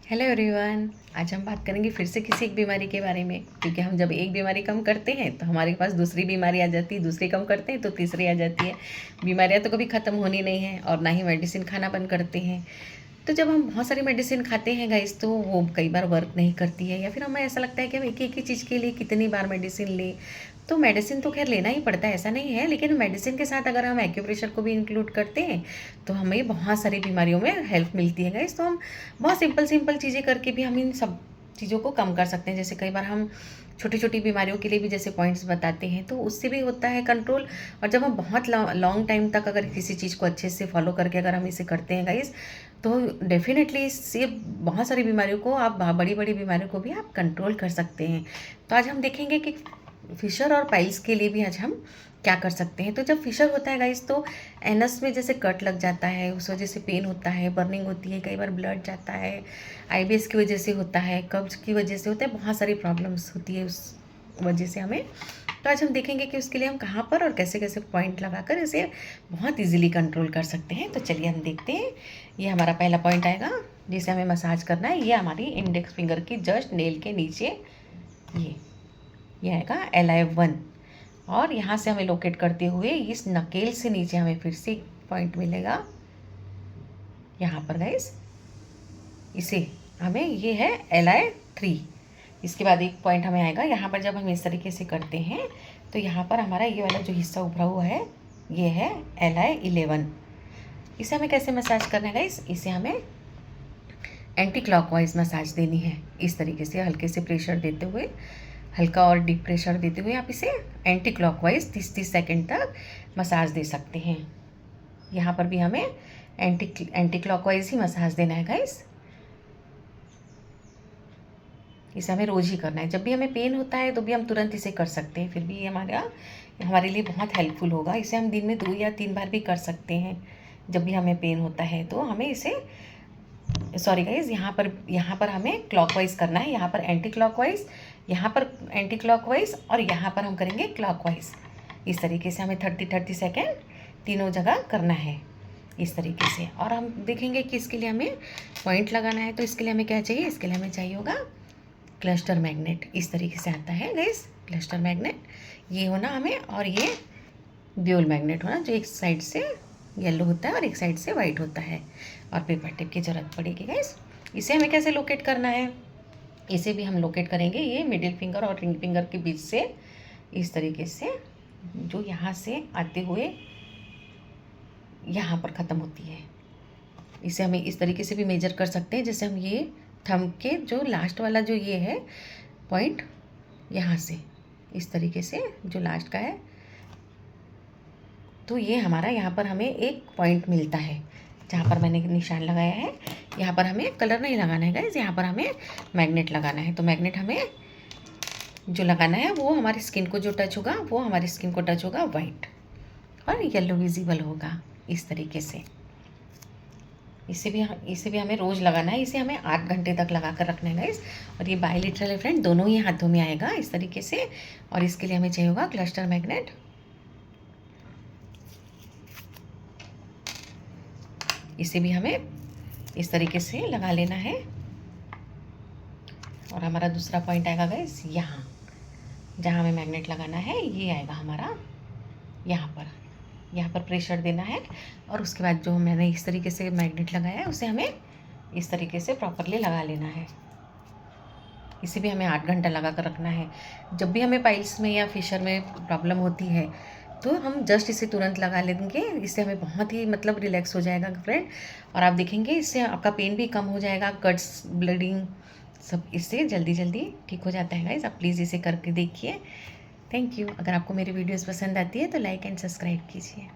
Hello everyone. आज हम बात करेंगे फिर से किसी एक बीमारी के बारे में, क्योंकि हम जब एक बीमारी कम करते हैं तो हमारे पास दूसरी बीमारी आ जाती है, दूसरी कम करते हैं तो तीसरी आ जाती है। बीमारियां तो कभी ख़त्म होनी नहीं है और ना ही मेडिसिन खाना बंद करते हैं। तो जब हम बहुत सारी मेडिसिन खाते हैं गाइस, तो वो कई बार वर्क नहीं करती है या फिर हमें ऐसा लगता है कि हम एक ही चीज़ के लिए कितनी बार मेडिसिन लें। तो मेडिसिन तो खैर लेना ही पड़ता है, ऐसा नहीं है, लेकिन मेडिसिन के साथ अगर हम एक्यूप्रेशर को भी इंक्लूड करते हैं तो हमें बहुत सारी बीमारियों में हेल्प मिलती है गाइस। तो हम बहुत सिंपल सिंपल चीज़ें करके भी हम इन सब चीज़ों को कम कर सकते हैं। जैसे कई बार हम छोटी छोटी बीमारियों के लिए भी जैसे पॉइंट्स बताते हैं, तो उससे भी होता है कंट्रोल। और जब हम बहुत लॉन्ग टाइम तक अगर किसी चीज़ को अच्छे से फॉलो करके अगर हम इसे करते हैं गाइस, तो डेफिनेटली इससे बहुत सारी बीमारियों को आप बड़ी बड़ी बीमारियों को भी आप कंट्रोल कर सकते हैं। तो आज हम देखेंगे कि फिशर और पाइल्स के लिए भी आज हम क्या कर सकते हैं। तो जब फिशर होता है गाइस, तो एनस में जैसे कट लग जाता है, उस वजह से पेन होता है, बर्निंग होती है, कई बार ब्लड जाता है, आईबीएस की वजह से होता है, कब्ज की वजह से होता है, बहुत सारी प्रॉब्लम्स होती है उस वजह से हमें। तो आज हम देखेंगे कि उसके लिए हम कहाँ पर और कैसे कैसे पॉइंट लगाकर इसे बहुत इजीली कंट्रोल कर सकते हैं। तो चलिए हम देखते हैं। ये हमारा पहला पॉइंट आएगा जिसे हमें मसाज करना है। ये हमारी इंडेक्स फिंगर की जस्ट नेल के नीचे ये आएगा LI1। और यहाँ से हमें लोकेट करते हुए इस नकेल से नीचे हमें फिर से पॉइंट मिलेगा यहाँ पर गाइस। इसे हमें ये है LI3। इसके बाद एक पॉइंट हमें आएगा यहाँ पर। जब हम इस तरीके से करते हैं तो यहाँ पर हमारा ये वाला जो हिस्सा उभरा हुआ है ये है LI11। इसे हमें कैसे मसाज करना है गाइस? इसे हमें एंटी क्लॉकवाइज मसाज देनी है। इस तरीके से हल्के से प्रेशर देते हुए, हल्का और डीप प्रेशर देते हुए आप इसे एंटी क्लॉकवाइज 30-30 सेकेंड तक मसाज दे सकते हैं। यहाँ पर भी हमें एंटी क्लॉकवाइज ही मसाज देना है गाइस। इसे हमें रोज़ ही करना है। जब भी हमें पेन होता है तो भी हम तुरंत इसे कर सकते हैं, फिर भी ये हमारे लिए बहुत हेल्पफुल होगा। इसे हम दिन में 2 या 3 बार भी कर सकते हैं। जब भी हमें पेन होता है तो हमें इसे सॉरी गाइज, यहाँ पर हमें क्लॉकवाइज करना है। यहाँ पर एंटी क्लॉकवाइज, यहाँ पर एंटी क्लॉकवाइज और यहाँ पर हम करेंगे क्लॉकवाइज। इस तरीके से हमें 30-30 सेकेंड तीनों जगह करना है इस तरीके से। और हम देखेंगे कि इसके लिए हमें पॉइंट लगाना है। तो इसके लिए हमें क्या चाहिए? इसके लिए हमें चाहिए होगा क्लस्टर मैग्नेट। इस तरीके से आता है गाइस क्लस्टर मैग्नेट। ये होना हमें, और ये ड्यूल मैग्नेट होना, जो एक साइड से येलो होता है और एक साइड से वाइट होता है। और पेपर टेप की ज़रूरत पड़ेगी गाइस। इसे हमें कैसे लोकेट करना है? इसे भी हम लोकेट करेंगे ये मिडिल फिंगर और रिंग फिंगर के बीच से, इस तरीके से, जो यहाँ से आते हुए यहाँ पर ख़त्म होती है। इसे हमें इस तरीके से भी मेजर कर सकते हैं। जैसे हम ये थंब के जो लास्ट वाला जो ये है पॉइंट, यहाँ से इस तरीके से जो लास्ट का है, तो ये हमारा यहाँ पर हमें एक पॉइंट मिलता है जहाँ पर मैंने निशान लगाया है। यहाँ पर हमें कलर नहीं लगाना है गाइस, यहाँ पर हमें मैग्नेट लगाना है। तो मैग्नेट हमें जो लगाना है वो हमारी स्किन को जो टच होगा वो हमारी स्किन को टच होगा वाइट, और येलो विजिबल होगा इस तरीके से। इसे भी हमें रोज़ लगाना है। इसे हमें 8 घंटे तक लगा कर रखना है गाइस। और ये बायलैटरल है फ्रेंड, दोनों ही हाथों में आएगा इस तरीके से। और इसके लिए हमें चाहिए होगा क्लस्टर मैग्नेट। इसे भी हमें इस तरीके से लगा लेना है। और हमारा दूसरा पॉइंट आएगा गाइस यहाँ, जहाँ हमें मैग्नेट लगाना है ये आएगा हमारा यहाँ पर प्रेशर देना है। और उसके बाद जो मैंने इस तरीके से मैग्नेट लगाया है उसे हमें इस तरीके से प्रॉपरली लगा लेना है। इसे भी हमें 8 घंटा लगा कर रखना है। जब भी हमें पाइल्स में या फिशर में प्रॉब्लम होती है तो हम जस्ट इसे तुरंत लगा लेंगे। इससे हमें बहुत ही रिलैक्स हो जाएगा फ्रेंड। और आप देखेंगे इससे आपका पेन भी कम हो जाएगा, कट्स, ब्लीडिंग सब इससे जल्दी जल्दी ठीक हो जाता है गाइस। आप प्लीज़ इसे करके देखिए। Thank you. अगर आपको मेरी वीडियोस पसंद आती है तो लाइक एंड सब्सक्राइब कीजिए।